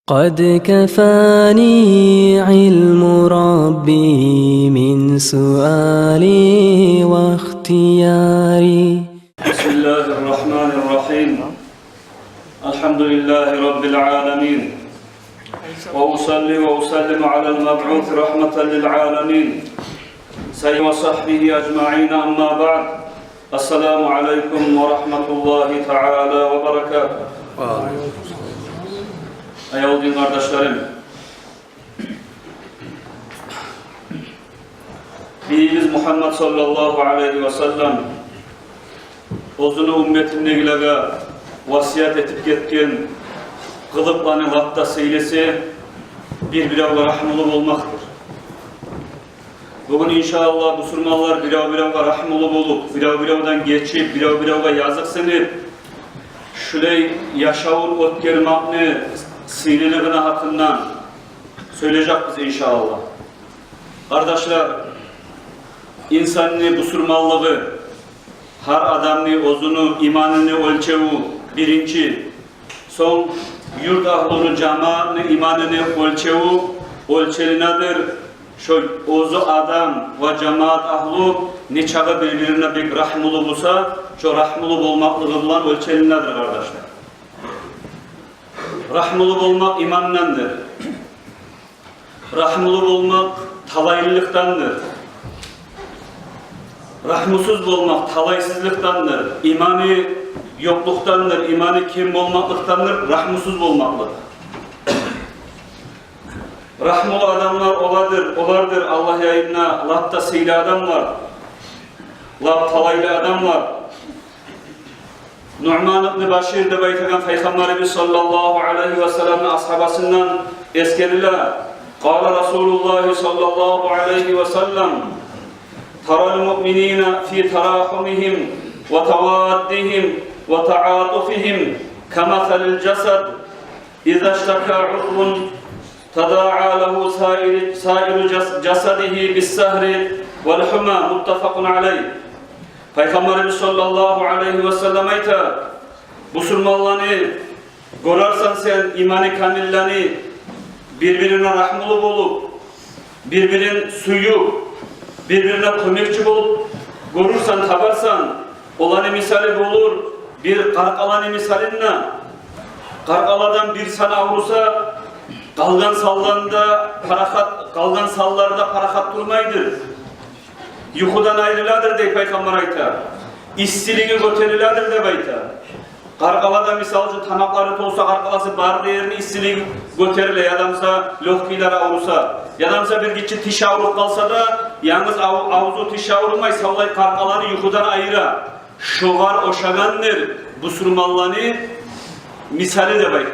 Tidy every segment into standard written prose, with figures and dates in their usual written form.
قد كفاني علم ربي من سؤالي واختياري. بسم الله الرحمن الرحيم. الحمد لله رب العالمين، وأصلي وأسلم على المبعوث رحمة للعالمين سيدنا وصحبه أجمعين. أما بعد، السلام عليكم ورحمة الله تعالى وبركاته. Ey din kardeşlerim, Biz Muhammed sallallahu aleyhi ve sellem ozunu ümmetinliğine vasiyet etip ketken kılıplanın hatta seylesi bir-birine rahmolu olmaktır. Bugün inşallah bu surmalar bir-birine rahmolu olup, bir-birinden geçip, bir-birine yazık sinip, şulay yaşavun otgermakni sinirliğine hakkından söyleyecek biz inşallah. Kardeşler, insanın bu surmallığı, her adamın ozunu, imanını ölçevi birinci, son yurt ahlının cemaatini, imanını ölçeli nedir? Şu ozu adam ve cemaat ahlu ne çağı birbirine bir rahmulu bulsa, şu rahmulu olmaklığı bulan ölçeli nedir kardeşler? Rahmulu olmak imandandır. Rahmulu olmak talaylılıktandır. Rahmusuz olmak talaysızlıktandır. İmanı yokluktandır. İmanı kim olmaklıktandır. Rahmusuz olmaklıdır. Rahmulu adamlar olardır. Allah yayınına latta seyli adam var. Talaylı adam var. Nu'man ibn Başir de baytagan Peygamberimiz sallallahu aleyhi ve sellem'in ashabasından eskeriler. Kâle Resulullah sallallahu aleyhi ve sellem Taral mu'minîne fî terâhumihim ve tevaddihim ve ta'atufihim kemethelil cesed İzâ iştekâ udvun tedâ'a lehu sâiru cesedihi bis-sehri vel-humâ muttefakun aleyh. Peygamberimiz sallallahu aleyhi ve sellem ayta bu surmallarını görürsen sen imanı kamillerini birbirine rahmulu olup birbirinin suyu birbirine kömekçi olup görürsen tabarsan olanı misali bulur bir karkalanı misalinle karkaladan bir sana vursa kalgan sallarda parahat durmaydır. Yuhudan ayrıladır dey Peygamber ayta. İstiliği göteriladır de bayta. Karkalada misalcı tanakları olsa karkalası bar değerini istiliği göterile yadamsa lohkilara olursa yadamsa bir gitçi tişa vurup kalsa da yalnız avuzu tişa vurmay sallay karkaları yuhudan ayıra. Şovar oşagandır bu surmallarını misali de bayta.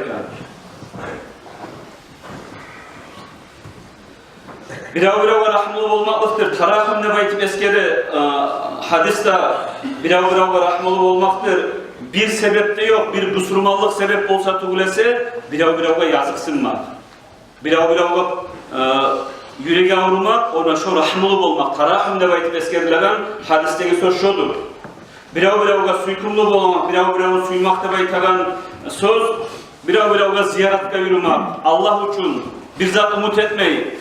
Bira rahmulu olmaklıktır. Tarahım ne baytip eskeri hadiste bira rahmulu olmaktır. Bir sebep de yok. Bir busurmallık sebep olsa tuğlese bira yazıksınmak. Bira yüreğe vurmak, ona şu rahmulu olmak. Tarahım ne baytip eskerilerden hadisteki söz şudur. Bira suykumlu olmak, bira suymak da baytagan söz, bira ziyaretka yürümek. Allah için bir zat umut etmeyi.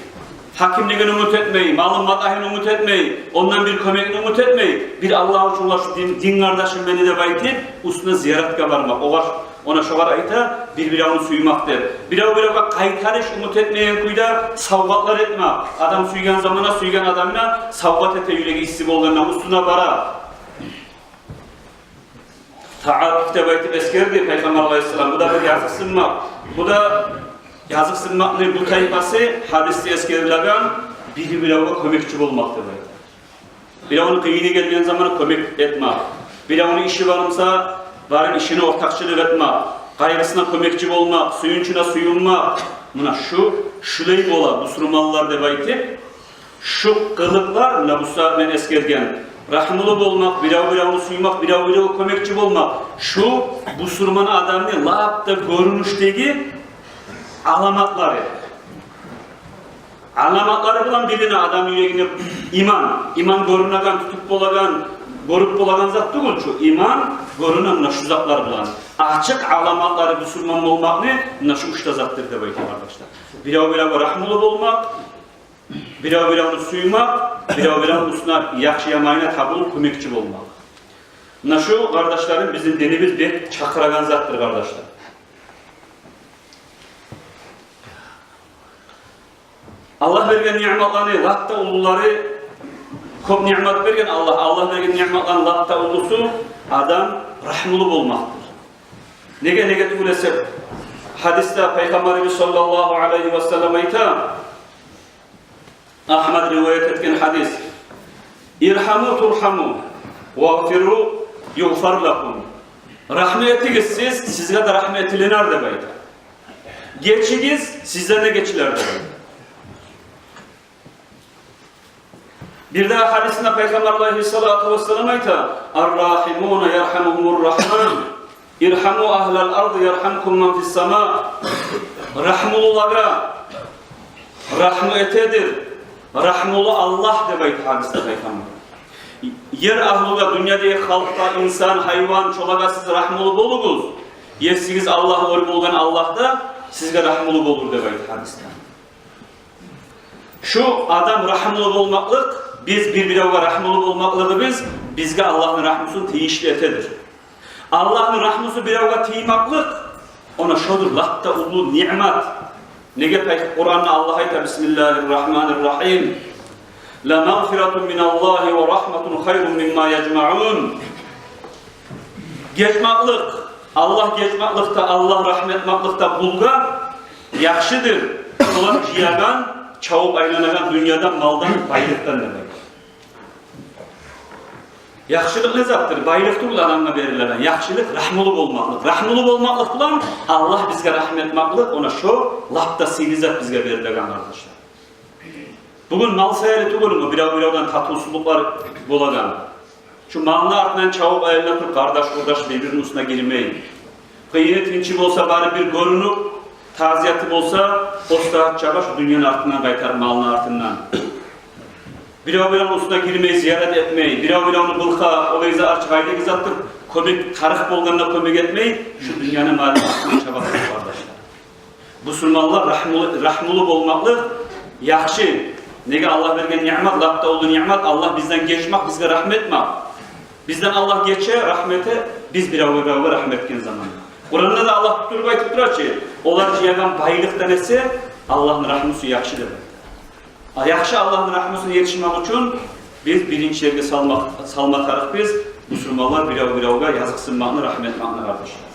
Hakimliğini umut etmeyi, malın matahini umut etmeyi, ondan bir kömekini umut etmeyi, bir Allah'ın şunla şu din kardeşim beni de baytip, üstüne ziyaret varmak. Ona şovar ayta, birbirine suymaktır. Bira kaytarış umut etmeyen kuyda savgatlar etme. Adam suygan zamana, suygan adamına savgat ete yüreği istif olduğundan üstüne bara. Ta'atüfte baytip eskerdi Peygamber Aleyhisselam. Bu da bir yazık sınmak. Bu da yazık sınmaklı bu tayfası hadiste eskerilerden birbirine kömekçi olmaktır. Bir onun kıyını geldiğin zaman kömek etme. Bir onun işi varımsa varın işine ortakçılık etme. Kaygısına kömekçi olmak, suyunçuna suyunmak. Buna şulay ola bu surmallar debaytip şu kılıklarla bu saatten eskergen rahmulu olmak, bir suymak, bir kömekçi olmak. Bu surmanın adamını lağapta görünüşteki alamatları bulan birine adam yüreğine iman görünagan, tutup bolagan, görüp bolagan zat değil şu iman görünen şu zatlar bulan. açık alamatları Müslüman olmak ne? Bunlar şu üçte zattır da bayık arkadaşlar. Birav rahmulu olmak, birav suymak, birav usuna yaxşı yamayına tabul kömekçi olmak. Bunlar şu kardeşlerim bizim dinimiz bir çakıragan zattır kardeşler. Allah vergen nimetlerini, latta uluları, çok nimet vergen Allah vergen nimetlerini latta ulusu adam rahmulu olmaktır. Nege tülese hadiste Peygamberimiz sallallahu aleyhi ve sellem ayta Ahmed rivayet etken hadis İrhamu turhamu vagfiru yughfar lakum. Rahmet etiniz sizge de rahmet edilir de bayda. Geçiniz sizden de geçiler de bayda. Bir daha hadisinde Peygamber aleyhissalatu vesselam ayta Ar-Rahimuna yerhamuhumur rahman İrhamu ahlal ardı yerhamkum men fis sama. Rahmululara rahmet edir. Rahmulu Allah demek hadiste Peygamber. Yer ahluga dünyadaki halkta insan, hayvan, çolaga siz rahmulu bolunuz. Yesiz Allah var bulgan Allah'ta sizge rahmulu olur demek hadiste. Şu adam rahmulu olmaklık, biz birbirine rahmulu olmaklığı bizge Allah'ın rahmusunu teyişli etedir. Allah'ın rahmusu biravga tiymaklık, ona şodur, latta ulu ni'mat. Nege Kur'an'da Allah ayta Bismillahirrahmanirrahim. La mağfiratun minallahi ve rahmetun hayrun mimma yecma'un. Geçmaklık, Allah geçmaklıkta, Allah rahmetmaklıkta bulga yakşıdır. Olan ciyagan, çavup aylanagan dünyadan, maldan, baylıktan demek. Yaxşılık ne zattır? Baylıktır adamına verilen. Yaxşılık rahmulu olmaklık. Rahmulu olmaklık olan Allah bizge rahmetmaklık, ona şu lapta silizat bizge verilen arkadaşlar. Bugün mal sayarı olur mu? Biravdan tatılsızlıklar bolagan. Şu malın ardından çabuk ayarına tutup kardeş birbirinin üstüne girmeyin. Kıymet inçim olsa bari bir görünüp, taziyatım olsa ostahat çaba şu dünyanın ardından kaytar malın ardından. Biravdan üstüne girmeyi, ziyaret etmeyi, biravdan bulka, olayıza açık ayda gizattır, komik, tarih bolganına komik etmeyi, şu dünyanın malın ardından çaba kardeşler. Bu Müslümanlar rahmulu olmaklık, yakşı. Nege Allah vergen nimet, lapta olduğu nimet, Allah bizden geçmek, bizge rahmetmek. Bizden Allah geçe, rahmete, biz biravga rahmetken zaman. Kur'an'da da Allah tuturup aytıptırar ki, onlar ciyagan baylık denese, Allah'ın rahmusu yakşı demek. Yakşı Allah'ın rahmusuna yetişmek için, biz birinci yerine salmatarız biz, Müslümanlar biravga yazıksınmakını, rahmetmakını kardeşler.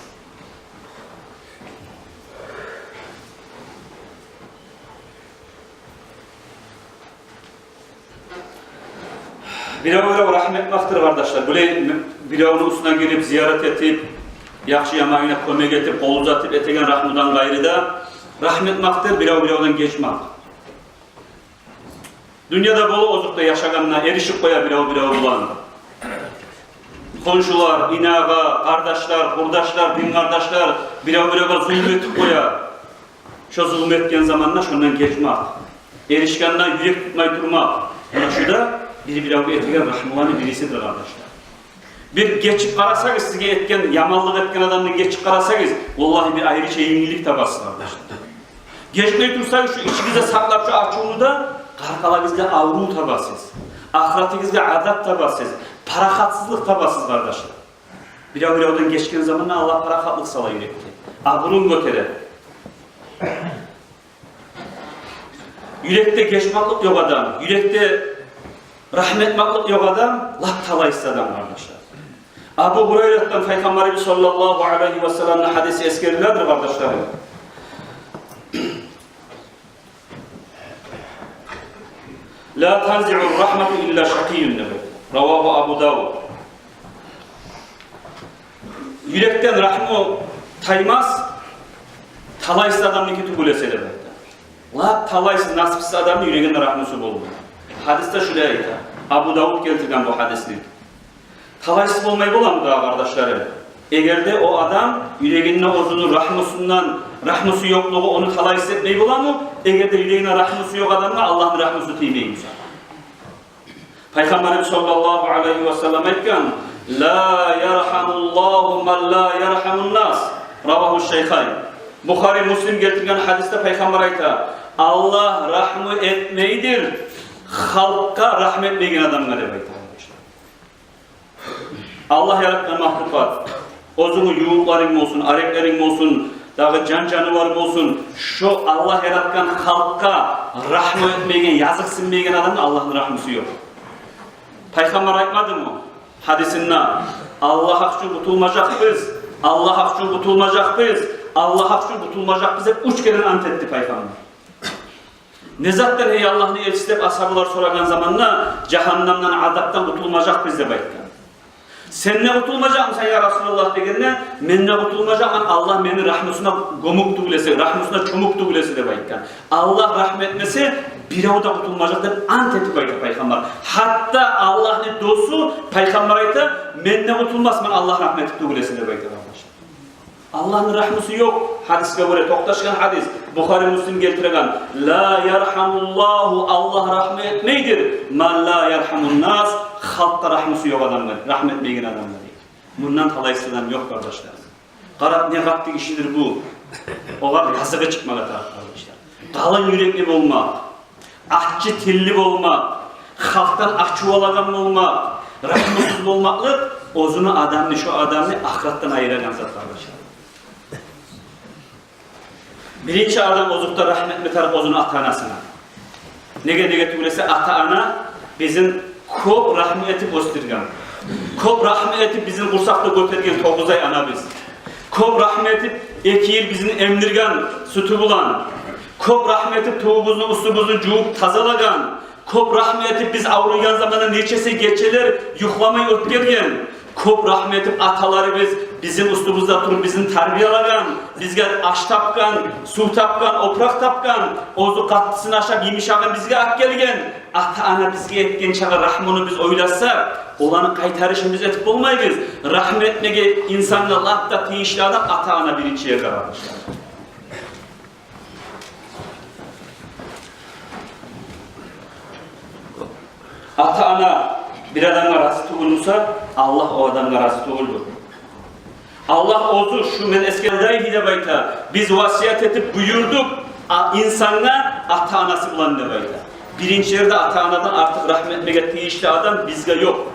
Biravga rahmetmaktır kardeşler. Böyle biravgın üstüne girip ziyaret edip, yakşı yamayına kömek edip, kol uzatıp etegen rahmudan gayrı da rahmetmaktır, biravgadan geçmek. Dünyada bol ozukta yaşaganına erişip koya biravga bulan. Komşular, inaga, kardeşler, kurdaşlar, din kardeşler biravga zulmetip koya. Şu zulmetken zamanla şundan geçmek. Erişkandan yürek tutmayı durmak. Şu da biravga etken rahmulanın birisidir kardeşler. Bir geçip karasanız, sizge etken, yamanlık etken adamını geçip karasanız, vallahi bir ayrı şeyinlik tabası kardeşler. Geçmeyi dursanız şu içinize saklap şu açığını da, karkalarınızda avru tabasız, ahiretinizde azap tabasız, parakatsızlık tabasız kardeşler. Biravgadan geçken zamanla Allah parakatlık sala yürekti. Avrun götere. Yürekte geçmaklık yok adam, yürekte rahmetmaklık yok adam, lak talayısı adam kardeşler. Abu Hureyre'den Peygamberimiz sallallahu aleyhi ve sellem'in hadisi eskerilerdir kardeşlerim. La tanzi'ur rahmetu illa şakiyyun demek. Ravahu Abu Davud. Yürekten rahmu taymaz, talayısı adamın iki tübülese demek. La talayısı nasipsiz adamın yüreğinde rahmusu bulunur. Hadiste şuraya ait. Abu Davud keltirgen bu hadisini. Talaysız olmayı bulan mı daha kardeşlerim? Eğer de o adam yüreğinin ozunu rahmusu yokluğu onu talaysız etmeyi bulan mı? Eğer de yüreğine rahmusu yok adamla Allah'ın rahmusu tiymeyi güzel. Peygamberimiz sallallahu aleyhi ve sellem etken La yerhamullahu men la yerhamun nas. Ravahu Şeyhayn. Bukhari Müslim getirgen hadiste Peygamber ayta, Allah rahmı etmeydir, halka rahmet etmeyen adamlar evet. Allah yaratkan mahluklar, ozunu yuğukların olsun, areklerin olsun, dağı can canıvarım olsun, şu Allah yaratkan halka rahmet etmeyen, yazık sinmeyen adamın Allah'ın rahmısı yok. Peygamber aytmadı mı? Hadisinde Allah hak için tutulmayacak biz, Allah hak için tutulmayacak biz, Allah hak için tutulmayacak biz hep üç kere ant etti Peygamber. Ne zaten ey Allah'ın elçisi hep ashablar soragan zamanla cehennemden, azaptan tutulmayacak biz de bayttan. Sen ne tutulmayacak mısın ya Resulullah degenine, men ne tutulmayacak Allah beni rahmetine gomuk tuğlesi, rahmetine çomuk tuğlesi de bayttan. Allah rahmetmesi bir avda tutulmayacak da ant etti bayttan Peygamber. Hatta Allah'ın dostu Peygamber ayta, men ne tutulmaz Allah rahmeti tuğlesi de bayttan. Allah'ın rahmeti yok. Hadis'e göre toktaşkan hadis. Bukhari Müslim getirgen. La yerhamullahu Allah rahmet etmeydir. Man la yerhamun nas. Halkta rahmeti yok adamlar. Rahmet etmeyen adamlar. Bundan talaysızdan yok kardeşler. Qarab ne katlı işidir bu. Olar yazığa çıkmağa taraf kardeşler. Kalın yürekli olmak, ahçı tilli olmak, halktan ahçuvalagan olmak, rahmetsiz olmaklık, ozunu adamını şu adamını ahirattan ayıran zat kardeşler. Birinci adam ozukta rahmetli taraf ozunu ata-anasına. Nege tüylese ata-ana bizim kop rahmeti göstergen. Kop rahmeti bizim kursakta götürgen 9 ay ana biz. Kop rahmeti 2 yıl bizim emdirgen, sütü bulan. Kop rahmeti tuğumuzu, usumuzu cuğup tazalagan. Kop rahmeti biz avruyan zamanda neçesi geçeler yuhlamayı ötkergen. Kop rahmetim ataları bizim ustumuzda turup bizim terbiyalagan, bizge aş tapkan, su tapkan, oprak tapkan, ozu kattısını aşap yemiş ağın bizge ak gelgen, ata-ana bizge etken çağa rahmını biz oylasak, olanı kaytarışını biz etip olmayız. Rahmetmege insanla latta tiyişli adam ata-ana birinciye kararmışlar. Ata-ana bir adamla razı tuğulursa Allah o adamla razı tuğulur. Allah ozu şu men eskiden hidebayta biz vasiyet etip buyurduk insanla ata-anası bulan debayta. Birinci yerde ata-anadan artık rahmet megettiği işte adam bizde yok.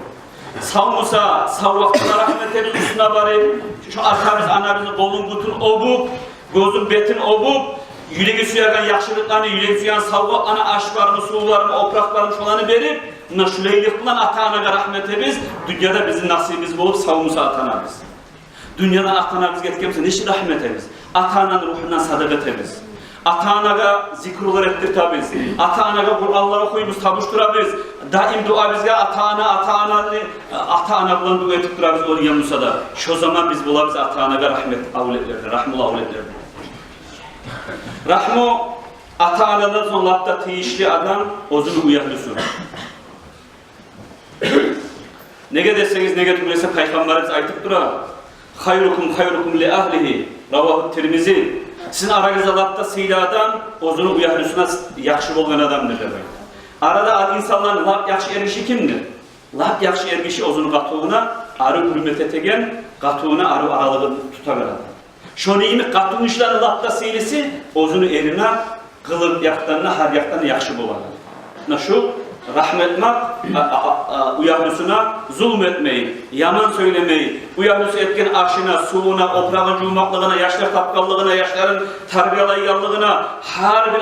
Savmusa, savvaktına rahmet edip üstüne bari şu arkamız anamızın kolun kutun obuk, gözün betin obuk, yüreği suyagan yakşılıklarını, yüreği suyan savvaklarını, aşklarını, sularını, opraklarını şolanı verip naşuleylik bulan ata-anaga rahmet biz, dünyada bizim nasibimiz bulup savmusa ata-anamız. Dünyadan ata-anamız getkemiz, neşi rahmetimiz, ata-ananın ruhundan sadagatimiz. Ata-anaga zikrullar ettirtamiz, ata-anaga Kur'anlar okuyumuz, tabuşturamiz, daim dua bizge ata-ana bulan dua etip duramiz onu yanımsa da. Şu zaman biz bulamiz ata-anaga rahmet avletlerdi, rahmul avletlerdi. Rahmu ata-anadan sonra hatta teyişli adam ozunu uyarlısın. Nege deseniz nege tümlese Peygamberimiz aytıp dura. Hayrukum li ahlihi. Ravahu Tirmizi. Sizin aranızda latta sıyladan ozunu uyarlısına yakşı bolgan adamdır demek. Arada insanların lap yakşı ermişi kimdir? Lap yakşı ermişi ozunu katığına arı hürmet etegen, katığına arı aralığını tutar adam. Şonu iyimi katığın işlerini lapta siylisi ozunu erine, kılıp yaktanına, har yaktanına yakşı bolan. Nasıl? Rahmetmek, uyarlısına zulmetmeyin, yaman söylemeyin, uyarlısı etken aşına, suğuna, oprağın cumaklığına, yaşlar tapkallığına, yaşların terbiyalayyanlığına, her bir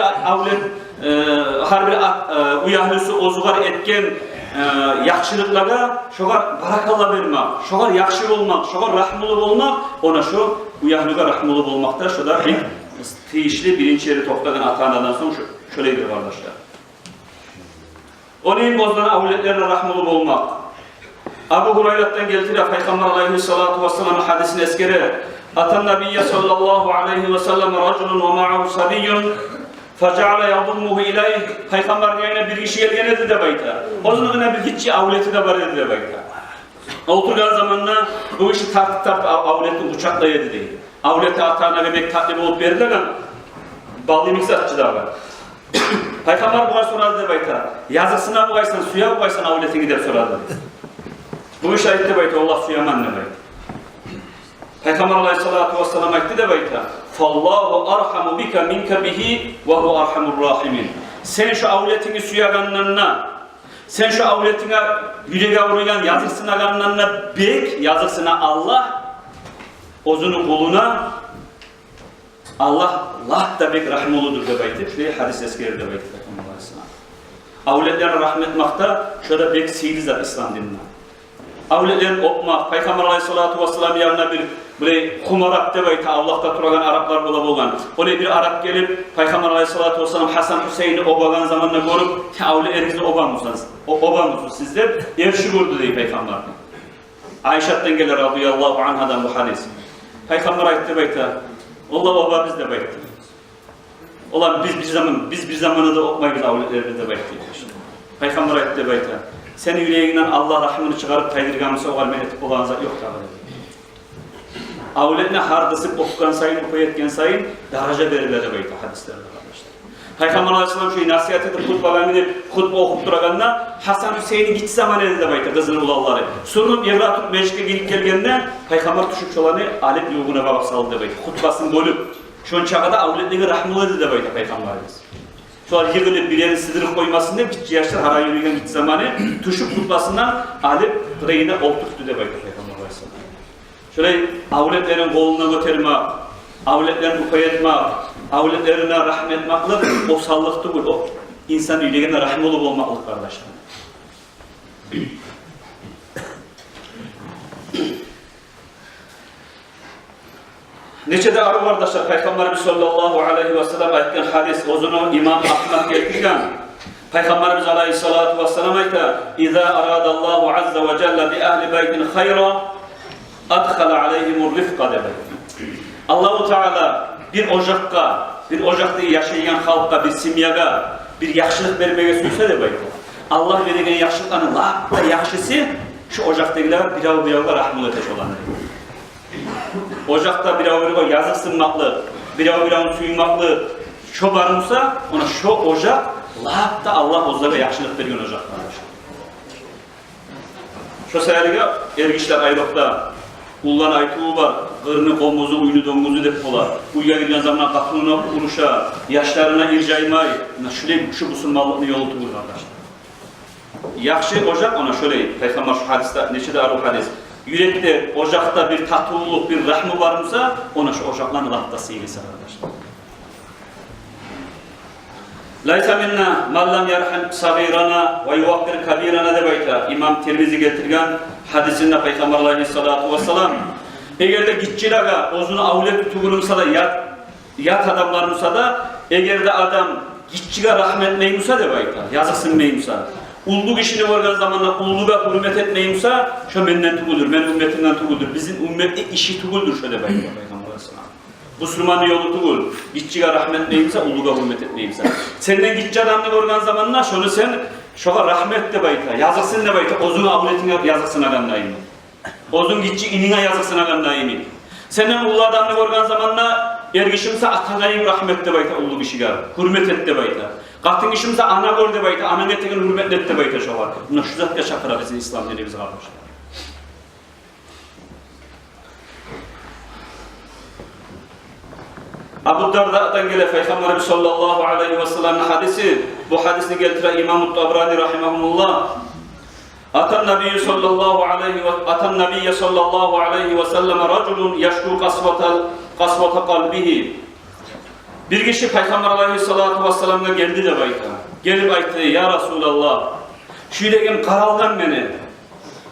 uyarlısı ozugar etken yakşılıklara şogar barakallah vermek, şogar yakşı olmak, şogar rahmuluk olmak, ona şu uyarlığa rahmuluk olmakta şogar bir teyişli birinci yeri toplayan ata-anadan sonra şöyleydir kardeşler. Onun bozdan avletlerine rahmuluk olmak. Abu Hurayrat'tan geldiler Peygamber aleyhissalatu vesselam hadisini eskere. Atan Nabiyye sallallahu aleyhi ve sellem raculun ve ma'ahu sabiyyun feca'ale yadummuhu ileyh. Peygamber yayına bir kişi gelgenedi de bayta. Onun bir hiç avleti de var dedi de bayta. Oturgan zamanla bu işi tartıp avletin uçakla yedi değil. Avleti atağına demek tatlip olup verirler ama bağlı miksatçı da var. Peygamber bu kadar soradı de bayta. Yazısına bu kaysan, suya bu kaysan avletin gider soradı. Bu iş ayette bayta Allah suyaman ne bayta. Peygamber aleyhissalatu vesselam ayette de bayta. Fallahu arhamu bika minka bihi ve hu arhamur rahimin. Sen şu avletini suyaganlarına, sen şu avletine yüreğe vuruyan yazıksına ganlarına bek, yazıksına Allah, ozunu kuluna Allah da bek rahmoludur de bayta. Şöyle hadis eskeri de bayta. Avletlerine rahmetmakta şöyle bek sihirlidir İslam dinine. Avletlerini okmak, Peygamber aleyhissalatu vesselam yanına bir böyle kumarak debayta Allah'ta turagan Araplar olan. Öyle bir Arap gelip Peygamber aleyhissalatu vesselam Hasan Hüseyin'i obagan zamanında görüp avletlerinizi obamışsınız sizler. Evşi vurdu diye Peygamber. Ayşe'den gelir radıyallahu anhadan bu hadis. Peygamber ayet debayta Allah oba biz debayta. Olan biz bir zamanı da okmayız avletlerimizi debayta. Peygamber ayet debayta. Senin yüreğinden Allah rahmını çıkarıp taydırgamısı o almenetip olanıza yok tabi. Avletine hardısıp okukan sayın, okuyetken sayın, daraja verirler de bayta hadislerde arkadaşlar. Peygamber aleyhisselam şöyle nasihat edip hutba okup duraganda Hasan Hüseyin'i git zaman edildi de bayta kızının ulalları. Sorunup evratıp meclike gelip gelgende Peygamber tuşup çolanı alip yuğuna babak saldı de bayta. Hutbasını bölüp, şun çağda avletine rahmı edildi de bayta Peygamber aleyhisselam. Sonra yığılıp bir yerini sıdırıp koymasın diye bir yaşlar haraya yürüyen git zamanı tuşup hutbasından alip kırayına olturttu de bayta Peygamber aleyhisselam. Şöyle avletlerin koluna götürmek, avletlerini koyetmek, avletlerine rahmetmaklık o sallıktı bu. O insan yüreğine rahim olup olmaklık kardeşler. Neçede arı kardeşler, Peygamberimiz sallallahu aleyhi ve sellem ayetken hadis, ozunu İmam Ahmet getirken, Peygamberimiz aleyhissalatu ve sellem ayette, İzâ aradallahu azze ve celle bi ahli beytin hayra, adkhala aleyhimur rifqa dedi. Allah-u Teala bir ocakta yaşayan halka, bir simyaga, bir yaxşılık vermeye suysa de bayta. Allah verilen yaxşılıkların lafta yaxşısı şu ocaktakiler birav-biravga rahmul eteş olanı. Ocakta birav-biravga yazık sınmaklı, birav-biravın suyunmaklı çobarımsa ona şu ocak lafta Allah ozlara yaxşılık veriyor ocaklar. Şu sayarıga ergişler ayrıkta Kullan aytığı var, kırını, komuzu, uyunu, donguzu dep olar. Uyuya gidilen zaman kapılına uruşa, yaşlarına ircaymay. Şu musulmanlıkını yolu tuğur kardeşler. Yakşı ocak ona şöyle, Peygamber şu hadiste, neçede arı hadis. Yürekte, ocakta bir tatlıuluk, bir rahmı varımsa, ona şu ocakların lahtası iyisi kardeşler. Laysa minna mallam yarham sagirana ve yuvakkir kabirana de bayta. İmam Tirmizi getirgen hadisinde Peygamber aleyhissalatu vesselam eğer de gitçilaga ozunu avlet tuğulumsa da yat adamlarımsa da eğer de adam gitçiga rahmet neymusa de bayta yazıksın neymusa ulluk işini vargan zamanla ulluğa hürmet etmeyimsa şu benden tuğuldur, men ümmetimden tuğuldur, bizim ümmetlik işi tuğuldur şöyle bayta Peygamber aleyhissalam. Müslümanın yolu tuğul, gitçiga rahmet neyimse, ulluğa hürmet etmeyimse. Senden gitçi adamını görgen zamanla şunu sen şoğa rahmet de bayta, yazıksın de bayta, ozun avletine yazıksın adamdayım. Ozun gitçi inine yazıksın adamdayım. Senden ullu adamını görgen zamanla ergişimse atagayım rahmet de bayta, ullu kişigar, hürmet et de bayta. Katın işimse ana gör de bayta, ana netegen hürmet et de bayta şoğa. Buna şu zaten şakıra bizi İslam dini bize kalmışlar. Abu Darda'dan gelen Peygamberimiz sallallahu aleyhi ve sellem'in hadisi, bu hadisini getiren İmam-ı Tabrani rahimahumullah, Atan Nabiyye sallallahu aleyhi ve sellem raculun yashku kasvata kalbihi. Bir kişi Peygamber aleyhissalatu vesselam'a geldi de bayta. Gelip aytdı, ya Resulallah, şu yüreğim karalgan beni,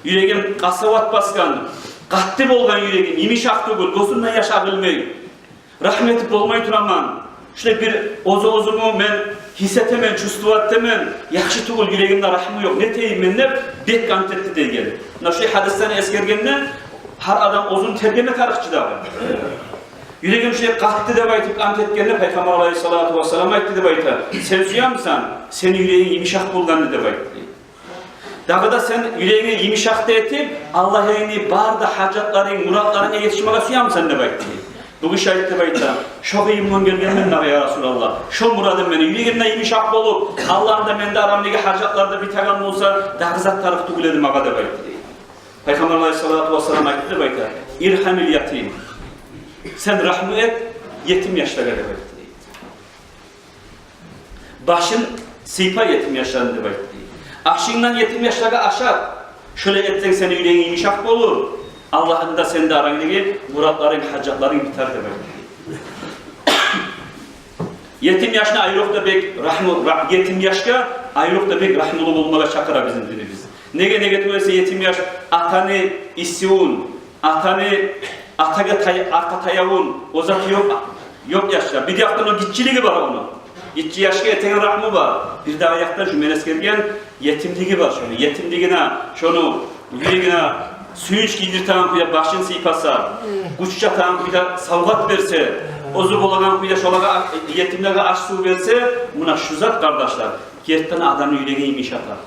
yüreğim kasvat baskan, katlı bolgan yüreğim, imişak tugul, gözümden yaş ağılmayı. Rahmetip olmayı turaman. İşte bir ozumu men hissetemen, çustuvattemen, yakşı tuğul yüreğimde rahmı yok. Ne teyim men ne? Bek kantetti diye gelir. Şu hadisten eskergenden her adam ozun tergeme tarıkçı da var. Yüreğim şöyle kalktı da baytıp kantetkenle Peygamber aleyhissalatu vesselam ayıttı da bayta. Sen suyamsan, senin yüreğin yumuşak bulgandı da baytı. Daha da sen yüreğini yumuşak da etip Allah'ın barda hacatların, muratlarına yetişmeye suyamsan da baytı. Bu şahit bayta, şu kıyımdan gelgen ben ya Resulallah, şu muradım beni, yüreğimden yumuşak olup, Allah'ın da mende aramdaki hacatlarda bir tagan olsa, daha zat tarif tuğuledim ağa da bayta. Peygamber Aleyhisselatü Vesselam ayette bayta, İrhamil yatim. Sen rahmet et, yetim yaşlara bayta. Başın sıypa yetim yaşlarında bayta. Akşından yetim yaşlara aşar. Şöyle etsen senin yüreğin yumuşak olur. Allah'ın da senin de arandaki muratların, hacatların biter de bayta. Yetim yaşına ayrılıkta bek yetim yaşka ayrılıkta bek rahmulu bulmağa çakıra bizim dinimiz. Nege getirmesi yetim yaş atanı isyun, atanı arka tayavun, o zat yok yaşta. Bir yaktan o gitçiliği var onun. Gitçi yaşka eteğin rahmı var. Bir daha ayakta cümlenes gelgen yetimliği var şunu. Yetimliğine, şunu yüreğine suyunç giydirten kuya başını sıypasa, kuççatan kuya savgat verse, ozu bolagan kuya şolaga yetimlere aç su verse, buna şu zat kardeşler, gerçekten adamın yüreği imiş atar.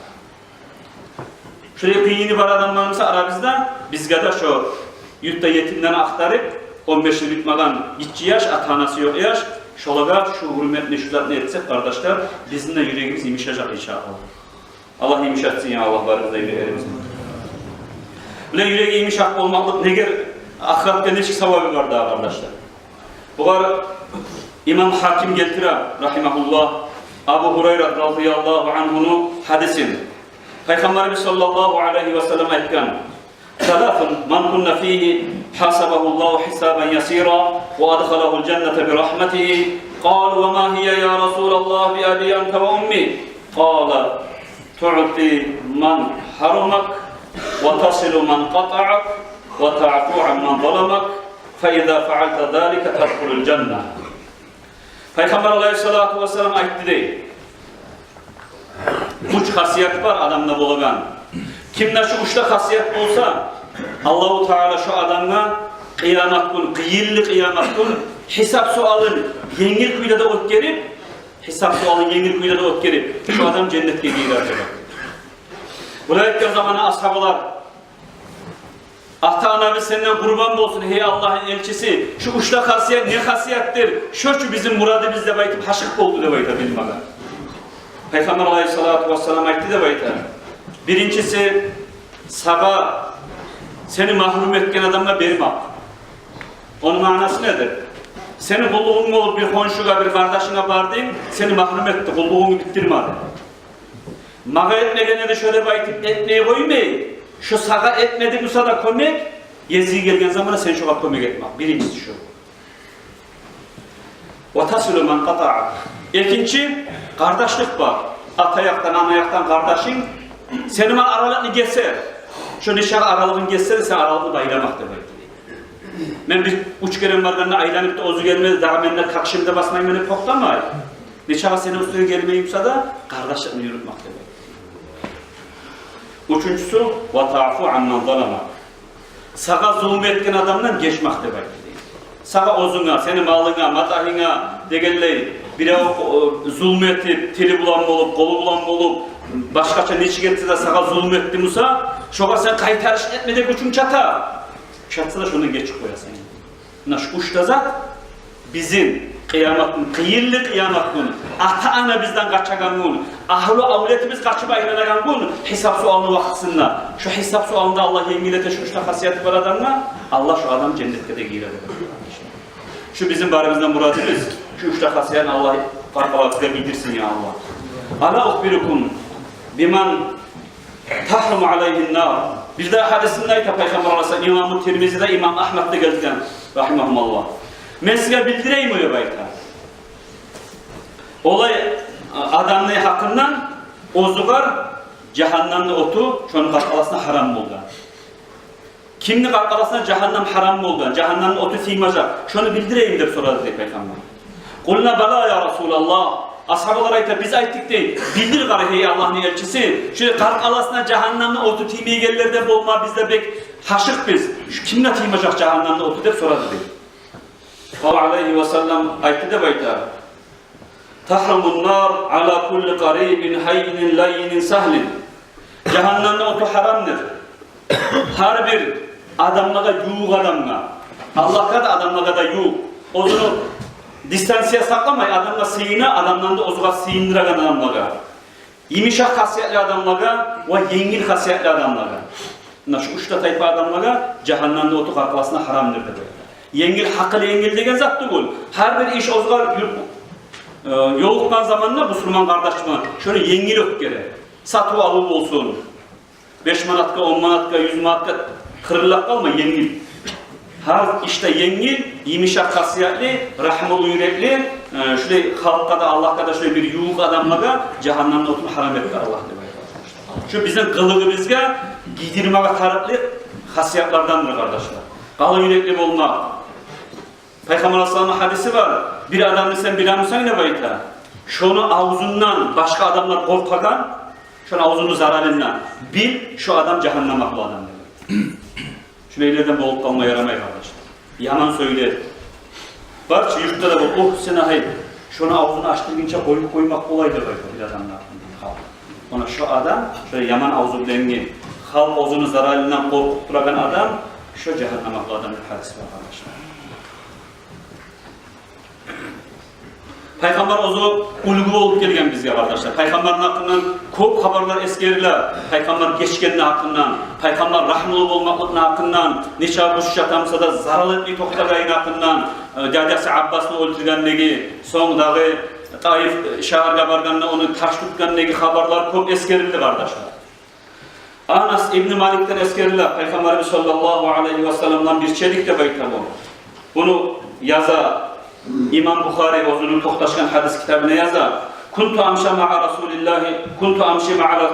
Şuraya kıyını var adamlarımızsa aramızda, biz kadar şu yurtta yetimden aktarıp, 15 yıl bitmeden gitçi yaş, atanası yok yaş, şolaga şu hürmetini, şu zat ne etsek kardeşler, bizim de yüreğimiz imişacak inşallah. Allah imiş etsin ya Allah varımızda yüreğimizin. Bile yüreği imişak olmaklık neger ahiretten neçik savabı var daha kardeşler. Bu var İmam Hakim geltire rahimahullah Abu Hureyre radıyallahu anh'unu hadisin. Peygamberimiz sallallahu aleyhi ve sellem aytkan Salatun man kunna fihi hasabahullahu hisaben yasira ve adkhalahul cennete bi rahmetihi qalu ve ma hiye ya Resulallah bi abi ente ve ummi qala tu'ti man harumak وتصل من قطعك وتعفو عن من ظلمك فإذا فعلت ذلك تدخل الجنة. Peygamber Aleyhisselatü Vesselam ayıttı değil. Uç hasiyet var adamda bulunan. Kimde şu uçta hasiyet olsa Allah-u Teala şu adamla kıyamet günü, kıyıllı kıyamet günü hesap sualın yengil kuyuda da ot gelip hesap sualın yengil kuyuda da ot gelip şu adam cennetke girer. Bulayıkken zamanı ashabılar Ata-ana senden kurban olsun hey Allah'ın elçisi şu uçta hasiyet ne hasiyettir şu bizim muradı bizde baytıp haşık oldu de bayta bilmeden Peygamber Aleyhisselatü Vesselam ayıttı de bayta birincisi sağa seni mahrum etken adamla bermak onun manası nedir? Seni kulluğun olup bir konşuga bir kardeşine vardın seni mahrum etti kulluğunu bittirmedi. Mağa etmegene de şöyle baytıp etmeye koymayı, şu sağa etmedi bu sada koymak, yeziği gelgen zamana sen şoğa koymak etmek. Birincisi şu. وَتَسُلُ مَنْ قَطَعَكَ İkinci, kardeşlik var. Atayaktan, anayaktan kardeşin, senin aralığını geçse, şu nişağı aralığını geçse de sen aralığını bayramak demek. Ben bir uç gelen varlarına aylanıp da ozu gelmedi, daha benimle kakşımda basmayı beni poklamay. Nişağı senin üstüne gelmeyi yoksa da kardeşliğini yürütmek demek. Üçüncüsü وَتَعْفُ عَنْمَنْ ظَلَمَكَ Sağa zulüm etken adamdan geçmek demek. Sağa ozuna, senin malına, matahına degenleyin. Bire zulüm etip, teli bulan olup, kolu bulan olup, başkaça neçik etse de sağa zulüm etti Musa, şoğa sen kaytarış etmede güçün çata. Çatsa da şunu geçip koyasın. Naş uçta zat, bizim kıyametin, kıyırlı kıyametin, ata-ana bizden kaçagan gün, ahlu avletimiz kaçıp ayrılagan gün, hesap sualını vakısında, şu hesap sualında Allah yengilete şu uçta hasiyeti var adamla, Allah şu adam cennette de girer. Şu bizim barimizden muradımız, şu uçta hasiyetini Allah farklı bildirsin ya Allah. Ala ukbirukum biman tahrumu aleyhin nar. Bir daha hadisinde ayta Peygamber Aleyhisselam İmam-ı Tirmizi'de İmam Ahmet'te geldiğinden rahimahumallah. Ben size bildireyim öyle bayta. Olay adamlığı hakkından ozugar cehennemde otu şunu kalkalasına haram mı oldu? Kimni kalkalasına cehennem haram mı oldu? Cehennemde otu siymacak. Şunu bildireyim de soradı diye Peygamber. Kulna bala ya Resulallah. Ashabalar ayta biz ayttık değil. Bildir gari hey Allah'ın elçisi. Şöyle kalkalasına cehennemde otu tiymeyi gelirde bulma bizde bek haşık biz. Şu kimle tiymacak cehennemde otu de soradı diye. Sallallahu aleyhi ve sellem ayette de bayta tahramun nar ala kulli qaribin hayyin layyin sahlin cehennemde otu haramdır. Her bir adamlığa yuğ adamla Allah'a da adamlığa da yuğ ozunu distansiye saklamay adamla sıyına adamdan da ozuğa sıyındıran adamlığa yimişak hasiyetli adamlığa ve yengil hasiyetli adamlığa şu üçte tayfa adamlara cehennamda otu kalkmasına haramdır dedi. Yengil hakkı yengil degen zattı bul. Her bir iş ozgar yoluktan zamanla Müslüman kardeşime şöyle yengil öp gerek. Satı alıp olsun. 5 manatka, 10 manatka, 100 manatka kırılak kalma yengil. Her işte yengil, yemişak kasiyetli, rahmolu yürekli, şöyle halkta da Allah'ta da şöyle bir yuğuk adamlara cehennamda otunu haram etti Allah diye. Şu bizim kılığımızga giydirmeye tarıklı hasiyatlardandır kardeşler. Kalın yürekli olmak. Peygamber Aleyhisselam'ın hadisi var. Bir adamı sen bilamıyorsan ne bayta? Şunu ağzından başka adamlar korkakan, şunu ağzını zararından. Bil, şu adam cehennem aklı adam. Şöyle ileriden boğulup kalmaya yaramaya kardeşler. Yaman söyler. Var ki yurtta da bu, oh sen hayır. Şunu ağzını açtırınca koymak kolaydır bayta bir adamın aklından. Ona şu adam, şöyle yaman ağzı bilengi, halk ağzını zararından korkup bırakan adam, şu cehennem aklı adamın hadisi var kardeşler. Peygamber ozu ulgu olup gelgen bizge kardeşler. Peygamberin hakkından çok haberler eskerler. Peygamber geçkenliği hakkından, Peygamber rahmolu olmaklıkla hakkından, neçe kuş yatamsa da zarar etmeyi toktagayın hakkından, Dadesi Abbas'ını öldürgenliği, sondağı Taif şehirge barganına onu taş tutganliği haberler çok eskerildi kardeşler. Anas İbn Malik'ten eskeriller. Peygamberimiz sallallahu aleyhi ve sellem'den bir çelik de bayta bu. Bunu yaza İmam Bukhari özünün toxtaşkan hadis kitabına yazar. Kuntu amşi ma'a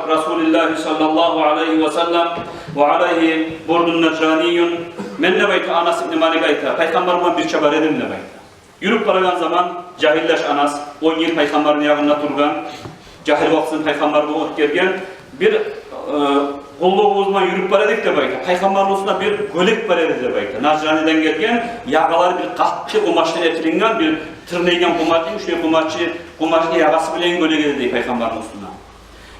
Rasulillahi sallallahu aleyhi ve sellem ve aleyhi burdun necraniyun. Men ne bayta Anas İbn Malik ayta. Peygamberime bir çabar edin ne bayta. Yürüp baragan zaman cahilleş Anas 10 yıl Peygamberin yanında durgan. Cahil vaxtın Peygamberine ot gelgen bir Kulluğu uzman yürüp baradik de bayta. Peygamberin olsuna bir gölek baradik de bayta. Nazrani'den gelgen yağaları bir katlı kumaştan etilingan bir tırnaygan kumaşıymış ve kumaşın yağası bilen gölek edildi Peygamberin olsuna.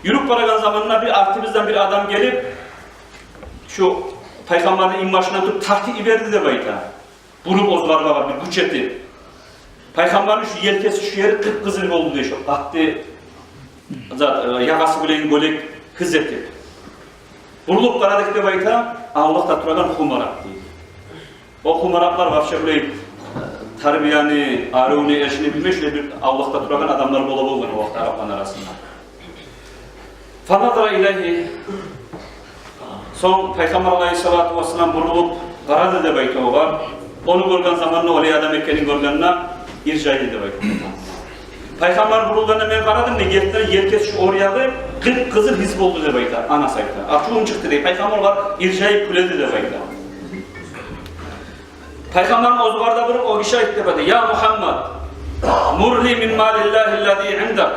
Yürüp baragan zamanına bir artimizden bir adam gelip şu Peygamberin immaşından tutup tahti iberdi de bayta. Burup ozgar baba bir güç etti. Peygamberin şu yelkesi şu yeri kıpkızıl oldu diye şu katlı yağası bilen gölek hız etti. Burulup karadık de bayta, Allah'ta turagan humarak değil. O humaraklar vafşa böyle terbiyani, aruvni, eşini bilmiş ve bir Allah'ta turagan adamlar bol o vakti Araplar arasında. Fanadra ilahi, son Peygamber aleyhissalatu vesselam burulup karadı de bayta o var. Onu görgen zamanla olay adam Mekke'nin görgenine ircaydı de bayta. Peygamber burulduğunda ben karadım ne gettiler yerkes şu oryağı kızıl hizb oldu de bayta ana sayta. Açığım çıktı de Peygamber var ircayı küledi de bayta. Peygamber'in ozgarda bulup o kişi ayıttı bayta. Ya Muhammed murli min malillahi alladhi indak.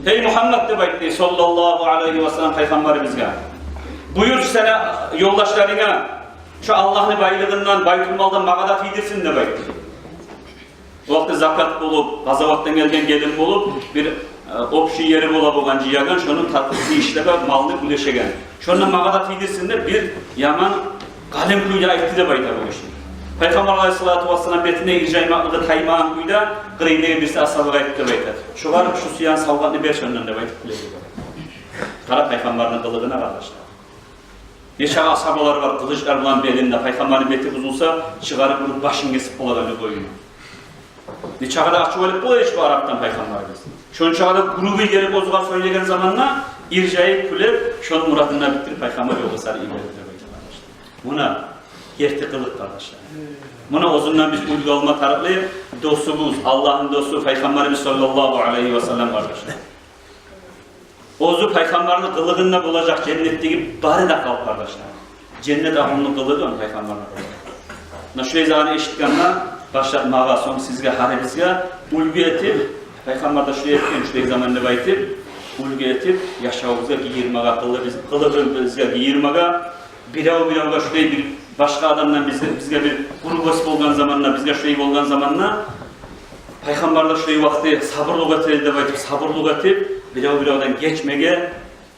Hey Muhammed de bayta sallallahu aleyhi ve sellem Peygamberimizge. Buyur sana yoldaşlarına şu Allah'ın baylığından baytulmaldan mağadat yedirsin de bayta. O vakti zakat bulup, gazavattan gelgen gelin bulup, bir opşi yeri bula boğan ciyagan, şunun tatlısı işlebe malını güleşegen. Şunun mağadat yedirsin de bir yaman kalem kuyda ayıttı da bayta bu işi. Peygamber aleyhissalatu vesselam betine ircay maklığı taymağın kuyda, kırıyla birisi asabıga ayıttı da bayta. Şu var şu suyan salgatını ber şundan da bayta kuleydi. Kara Peygamber'in kılığına kardeşler. Neçe asabalar var, kılıçlar bulan belinde, Peygamber'in beti buzulsa, çıkarıp başını kesip oladan koyunu. Neçağada açık olup bu hiç bu Arap'tan Peygamberimiz. Şunun çağda grubu gelip o zaman söylegen zamanla ircayı külüp şunun muradına bitirip Peygamber yolu sarı ibadet ediyor. Buna yerti kılık kardeşler. Buna ozundan biz uygu olma taraflı dostumuz, Allah'ın dostu Peygamberimiz sallallahu aleyhi ve sellem kardeşler. Ozu Peygamberin kılığında bulacak cennetteki bari da kalk kardeşler. Cennet ahunlu kılığı da Peygamber'in kılığı. Şu ezanı eşitkenler başlatmağa son sizge harebizge ulgu etip Peygamber de şuraya etken şuraya zamanında baytip ulgu etip yaşavımızga giyirmeye kılığımızga giyirmeye biravga şuraya bir başka adamdan bizge bir grup olgan zamanla bizge şuraya olgan zamanla Peygamber de şuraya vakti sabırlık etip baytip sabırlık etip biravdan geçmege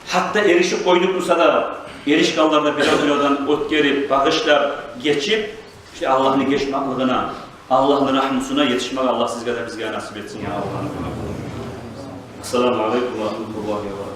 hatta erişip koyduk olsa da erişkallarda biravdan ötkerip bağışlar geçip işte Allah'ın geçmaklığına Allah'ın rahmusuna yetişmek Allah sizge de bizge nasip etsin ya Allah'ın. Esselamu aleyküm ve rahmetullahi ve